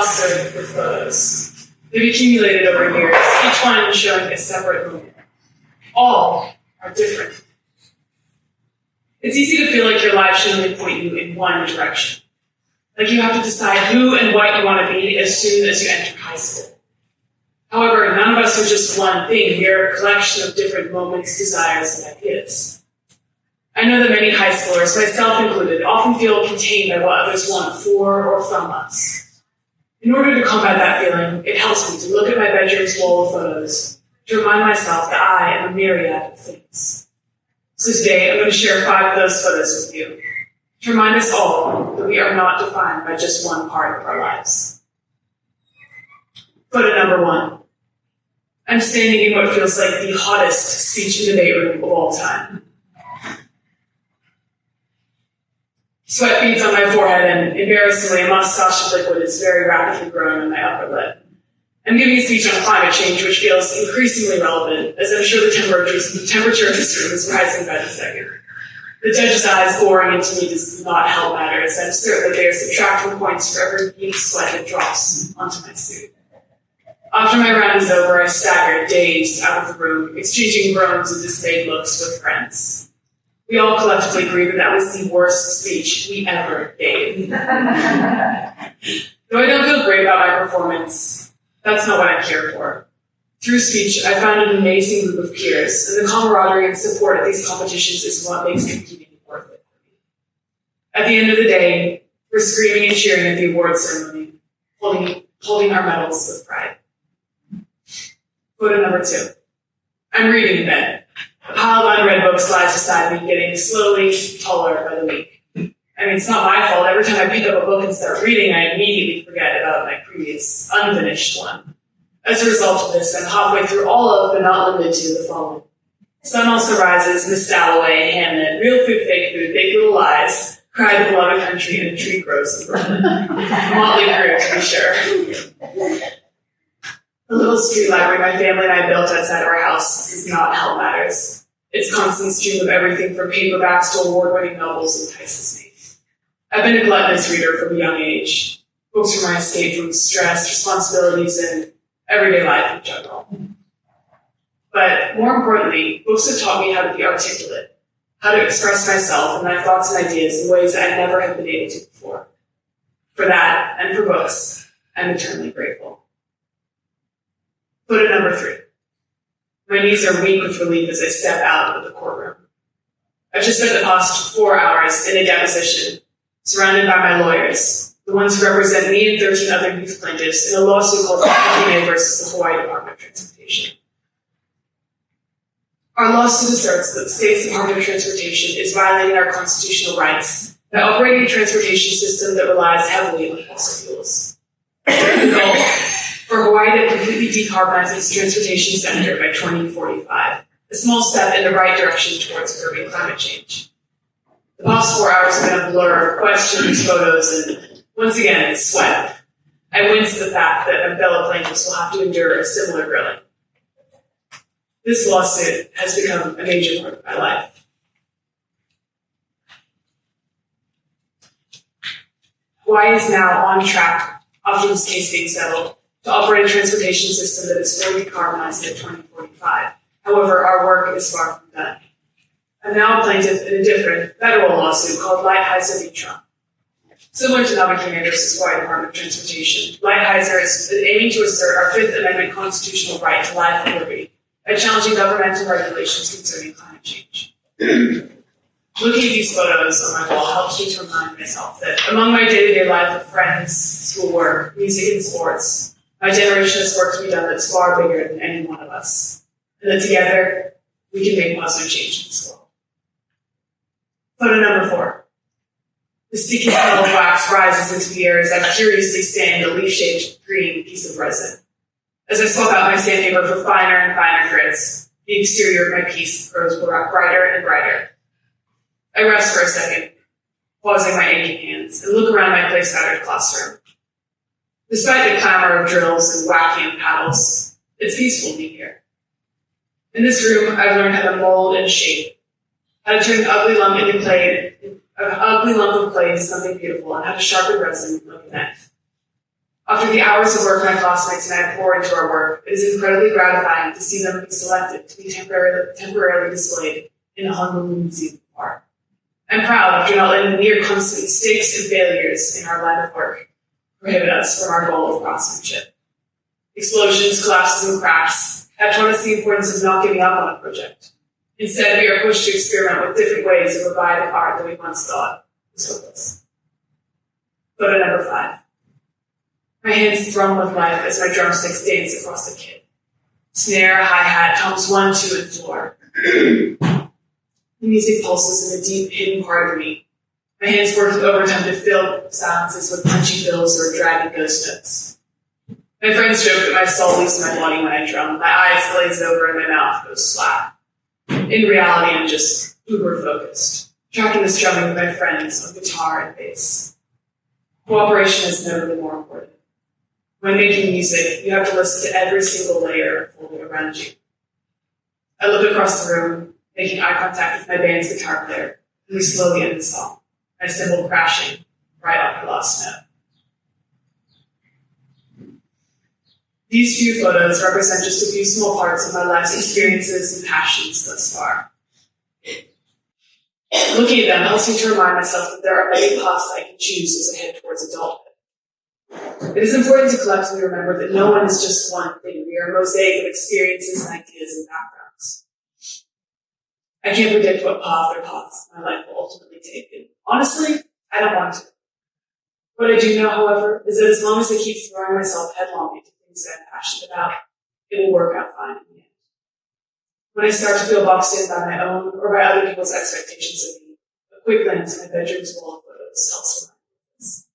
clustered with photos. They've accumulated over years, each one showing a separate moment. All are different. It's easy to feel like your life should only point you in one direction. Like you have to decide who and what you want to be as soon as you enter high school. However, none of us are just one thing. We are a collection of different moments, desires, and ideas. I know that many high schoolers, myself included, often feel contained by what others want for or from us. In order to combat that feeling, it helps me to look at my bedroom's wall of photos, to remind myself that I am a myriad of things. So today, I'm going to share 5 of those photos with you, to remind us all that we are not defined by just one part of our lives. Photo number 1. I'm standing in what feels like the hottest speech and debate room of all time. Sweat beads on my forehead, and embarrassingly, a mustache of liquid is very rapidly growing on my upper lip. I'm giving a speech on climate change, which feels increasingly relevant, as I'm sure the temperature of this room is rising by the second. The judge's eyes boring into me does not help matters. I'm certain that they are subtracting points for every bead of sweat that drops onto my suit. After my round is over, I stagger, dazed, out of the room, exchanging groans and dismayed looks with friends. We all collectively agree that that was the worst speech we ever gave. Though I don't feel great about my performance, that's not what I'm here for. Through speech, I found an amazing group of peers, and the camaraderie and support at these competitions is what makes competing worth it for me. At the end of the day, we're screaming and cheering at the awards ceremony, holding our medals with pride. Photo number 2. I'm reading in bed. A pile of unread books lies beside me, getting slowly taller by the week. I mean, it's not my fault. Every time I pick up a book and start reading, I immediately forget about my previous unfinished one. As a result of this, I'm halfway through all of, but not limited to, the following. Sun Also Rises, Miss Dalloway, Hamnet, Real Food, Fake Food, Big Little Lies, Cry the Beloved Country, and A Tree Grows in Brooklyn. Motley Crue, to be sure. The little street library my family and I built outside our house does not help matters. Its constant stream of everything from paperbacks to award-winning novels entices me. I've been a gluttonous reader from a young age. Books are my escape from stress, responsibilities, and everyday life in general. But more importantly, books have taught me how to be articulate, how to express myself and my thoughts and ideas in ways that I never have been able to before. For that, and for books, I'm eternally grateful. Photo number 3. My knees are weak with relief as I step out of the courtroom. I've just spent the past 4 hours in a deposition, surrounded by my lawyers, the ones who represent me and 13 other youth plaintiffs in a lawsuit called Mahalo versus the Hawaiʻi Department of Transportation. Our lawsuit asserts that the state's Department of Transportation is violating our constitutional rights by operating a transportation system that relies heavily on fossil fuels. The goal for Hawaii to completely decarbonize its transportation sector by 2045, a small step in the right direction towards curbing climate change. The past 4 hours have been a blur of questions, photos, and, once again, sweat. I wince at the fact that my fellow plaintiffs will have to endure a similar grilling. This lawsuit has become a major part of my life. Hawaii is now on track, after this case being settled, to operate a transportation system that is fully decarbonized at 2045. However, our work is far from done. I'm now a plaintiff in a different federal lawsuit called Lighthizer v. Trump. Similar to Namakine versus Hawaii Department of Transportation, Lighthizer is aiming to assert our Fifth Amendment constitutional right to life and liberty by challenging governmental regulations concerning climate change. Looking at these photos on my wall helps me to remind myself that among my day-to-day life of friends, schoolwork, music, and sports, my generation has work to be done that's far bigger than any one of us, and that together we can make positive change in this world. Photo number 4. The sticky smell of wax rises into the air as I curiously sand a leaf-shaped green piece of resin. As I swap out my sandpaper for finer and finer grits, the exterior of my piece grows brighter and brighter. I rest for a second, pausing my aching hands, and look around my play-scattered classroom. Despite the clamor of drills and whacking of paddles, it's peaceful to be here. In this room, I've learned how to mold and shape, how to turn an ugly lump of clay into something beautiful, and how to sharpen resin like a knife. After the hours of work my classmates and I pour into our work, it is incredibly gratifying to see them be selected to be temporarily displayed in a Honolulu Museum Park. I'm proud after not letting the near constant mistakes and failures in our line of work prohibit us from our goal of craftsmanship. Explosions, collapses, and cracks have taught us the importance of not giving up on a project. Instead, we are pushed to experiment with different ways of reviving art that we once thought was hopeless. Photo number 5. My hands thrum with life as my drumsticks dance across the kit. Snare, hi-hat, toms 1, 2, and 4. The music pulses in a deep, hidden part of me. My hands working overtime to fill silences with punchy fills or dragging ghost notes. My friends joke that my soul leaves my body when I drum. My eyes glaze over and my mouth goes slack. In reality, I'm just uber-focused, tracking the strumming with my friends on guitar and bass. Cooperation is never been more important. When making music, you have to listen to every single layer unfolding around you. I look across the room, making eye contact with my band's guitar player, and we slowly end the song, my cymbal crashing right on the last note. These few photos represent just a few small parts of my life's experiences and passions thus far. Looking at them helps me to remind myself that there are many paths I can choose as I head towards adulthood. It is important to collectively remember that no one is just one thing. We are a mosaic of experiences and ideas and backgrounds. I can't predict what path or paths my life will ultimately take, and honestly, I don't want to. What I do know, however, is that as long as I keep throwing myself headlong into things that I'm passionate about, it will work out fine in the end. When I start to feel boxed in by my own or by other people's expectations of me, a quick glance at my bedroom's wall of photos helps remind me of this.